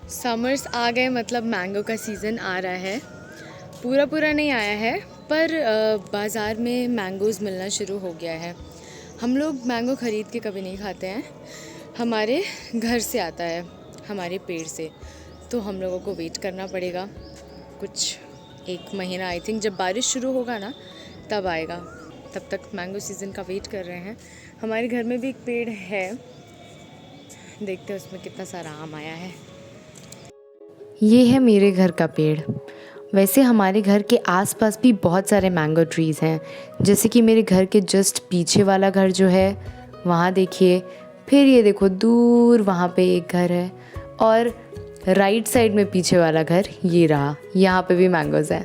Summers आ गए मतलब mango का सीज़न आ रहा है। पूरा नहीं आया है पर बाज़ार में मैंगोज़ मिलना शुरू हो गया है। हम लोग मैंगो ख़रीद के कभी नहीं खाते हैं, हमारे घर से आता है, हमारे पेड़ से। तो हम लोगों को वेट करना पड़ेगा कुछ 1 महीना, आई थिंक जब बारिश शुरू होगा ना तब आएगा। तब तक मैंगो सीज़न का वेट कर रहे हैं। हमारे घर में भी एक पेड़ है, देखते हैं उसमें कितना सारा आम आया है। ये है मेरे घर का पेड़। वैसे हमारे घर के आसपास भी बहुत सारे मैंगो ट्रीज़ हैं, जैसे कि मेरे घर के जस्ट पीछे वाला घर जो है वहाँ देखिए, फिर ये देखो दूर वहाँ पे एक घर है, और राइट साइड में पीछे वाला घर ये रहा, यहाँ पे भी मैंगोज़ हैं।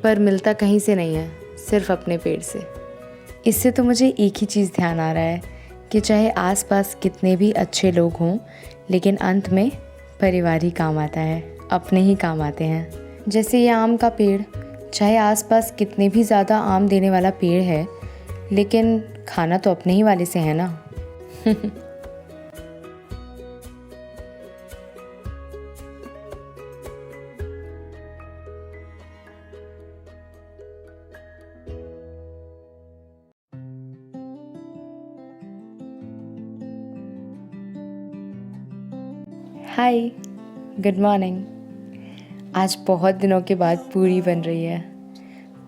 पर मिलता कहीं से नहीं है, सिर्फ अपने पेड़ से। इससे तो मुझे एक ही चीज़ ध्यान आ रहा है कि चाहे आसपास कितने भी अच्छे लोग हों, लेकिन अंत में परिवार ही काम आता है, अपने ही काम आते हैं। जैसे ये आम का पेड़, चाहे आसपास कितने भी ज़्यादा आम देने वाला पेड़ है, लेकिन खाना तो अपने ही वाले से है ना। हाय, गुड मॉर्निंग। आज बहुत दिनों के बाद पूरी बन रही है।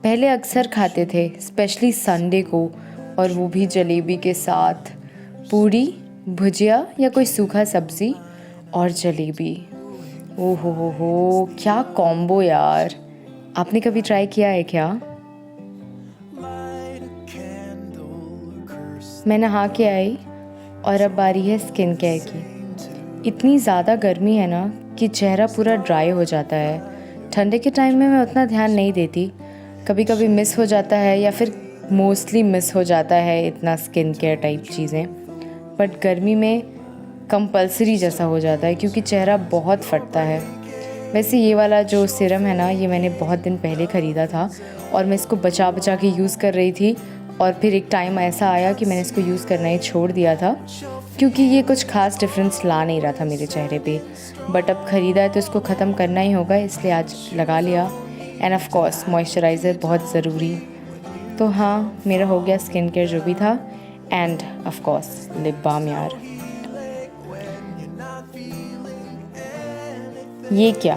पहले अक्सर खाते थे, स्पेशली संडे को, और वो भी जलेबी के साथ। पूरी, भुजिया या कोई सूखा सब्ज़ी और जलेबी। ओहो हो, क्या कॉम्बो यार। आपने कभी ट्राई किया है क्या? मैं नहा के आई और अब बारी है स्किन केयर की। इतनी ज़्यादा गर्मी है ना कि चेहरा पूरा ड्राई हो जाता है। ठंडे के टाइम में मैं उतना ध्यान नहीं देती, कभी कभी मिस हो जाता है या फिर मोस्टली मिस हो जाता है इतना स्किन केयर टाइप चीज़ें। बट गर्मी में कंपल्सरी जैसा हो जाता है क्योंकि चेहरा बहुत फटता है। वैसे ये वाला जो सीरम है ना, ये मैंने बहुत दिन पहले ख़रीदा था और मैं इसको बचा बचा के यूज़ कर रही थी, और फिर एक टाइम ऐसा आया कि मैंने इसको यूज़ करना ही छोड़ दिया था क्योंकि ये कुछ खास डिफरेंस ला नहीं रहा था मेरे चेहरे पे। बट अब ख़रीदा है तो इसको ख़त्म करना ही होगा, इसलिए आज लगा लिया। एंड ऑफ कोर्स मॉइस्चराइज़र बहुत ज़रूरी। तो हाँ, मेरा हो गया स्किन केयर जो भी था, and of course lip balm यार। ये क्या,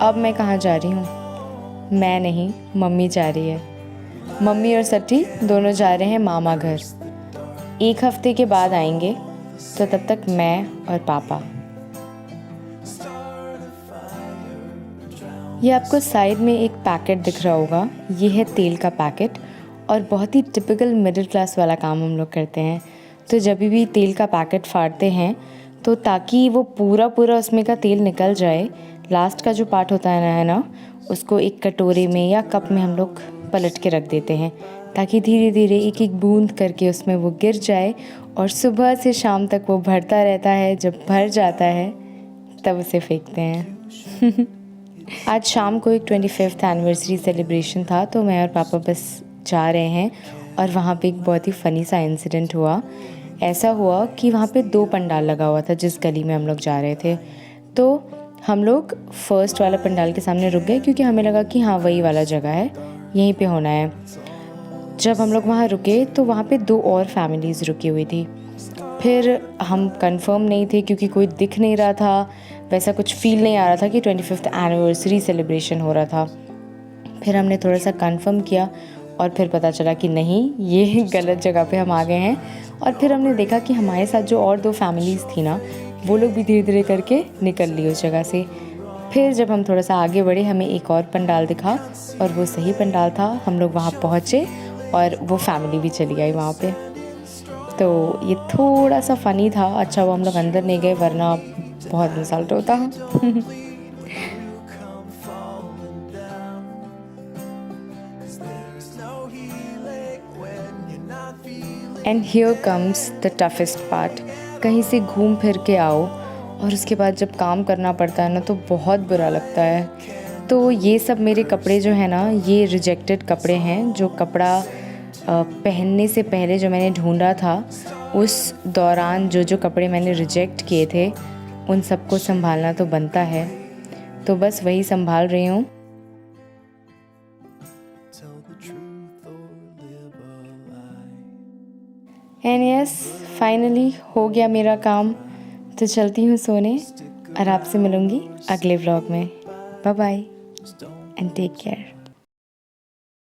अब मैं कहाँ जा रही हूँ? मैं नहीं, मम्मी जा रही है। मम्मी और सट्टी दोनों जा रहे हैं मामा घर। 1 हफ्ते के बाद आएंगे, तो तब तक मैं और पापा। ये आपको साइड में एक पैकेट दिख रहा होगा, ये है तेल का पैकेट। और बहुत ही टिपिकल मिडिल क्लास वाला काम हम लोग करते हैं। तो जब भी तेल का पैकेट फाड़ते हैं तो ताकि वो पूरा उसमें का तेल निकल जाए, लास्ट का जो पार्ट होता है ना, उसको एक कटोरे में या कप में हम लोग पलट के रख देते हैं ताकि धीरे धीरे एक एक बूंद करके उसमें वो गिर जाए, और सुबह से शाम तक वो भरता रहता है। जब भर जाता है तब उसे फेंकते हैं। आज शाम को एक 25th एनिवर्सरी सेलिब्रेशन था, तो मैं और पापा बस जा रहे हैं, और वहाँ पे एक बहुत ही फ़नी सा इंसिडेंट हुआ। ऐसा हुआ कि वहाँ पे 2 पंडाल लगा हुआ था जिस गली में हम लोग जा रहे थे। तो हम लोग फर्स्ट वाला पंडाल के सामने रुक गए क्योंकि हमें लगा कि हाँ वही वाला जगह है, यहीं पे होना है। जब हम लोग वहाँ रुके तो वहाँ पे 2 और फैमिलीज़ रुकी हुई थी। फिर हम कंफर्म नहीं थे क्योंकि कोई दिख नहीं रहा था, वैसा कुछ फील नहीं आ रहा था कि 25th एनिवर्सरी सेलिब्रेशन हो रहा था। फिर हमने थोड़ा सा कंफर्म किया और फिर पता चला कि नहीं, ये गलत जगह पे हम आ गए हैं। और फिर हमने देखा कि हमारे साथ जो और 2 फैमिलीज़ थी ना, वो लोग भी धीरे धीरे करके निकल ली उस जगह से। फिर जब हम थोड़ा सा आगे बढ़े, हमें एक और पंडाल दिखा और वो सही पंडाल था। हम लोग वहाँ पहुँचे और वो फैमिली भी चली आई वहाँ पे। तो ये थोड़ा सा फ़नी था। अच्छा वो हम लोग अंदर नहीं गए, वरना बहुत इंसल्ट होता। And here comes the toughest part. कहीं से घूम फिर के आओ और उसके बाद जब काम करना पड़ता है ना, तो बहुत बुरा लगता है। तो ये सब मेरे कपड़े जो है ना, ये रिजेक्टेड कपड़े हैं। जो कपड़ा पहनने से पहले जो मैंने ढूंढा था, उस दौरान जो कपड़े मैंने रिजेक्ट किए थे, उन सबको संभालना तो बनता है, तो बस वही संभाल रही हूँ। एंड यस, फाइनली हो गया मेरा काम, तो चलती हूँ सोने और आपसे मिलूँगी अगले व्लॉग में। Bye bye and take care.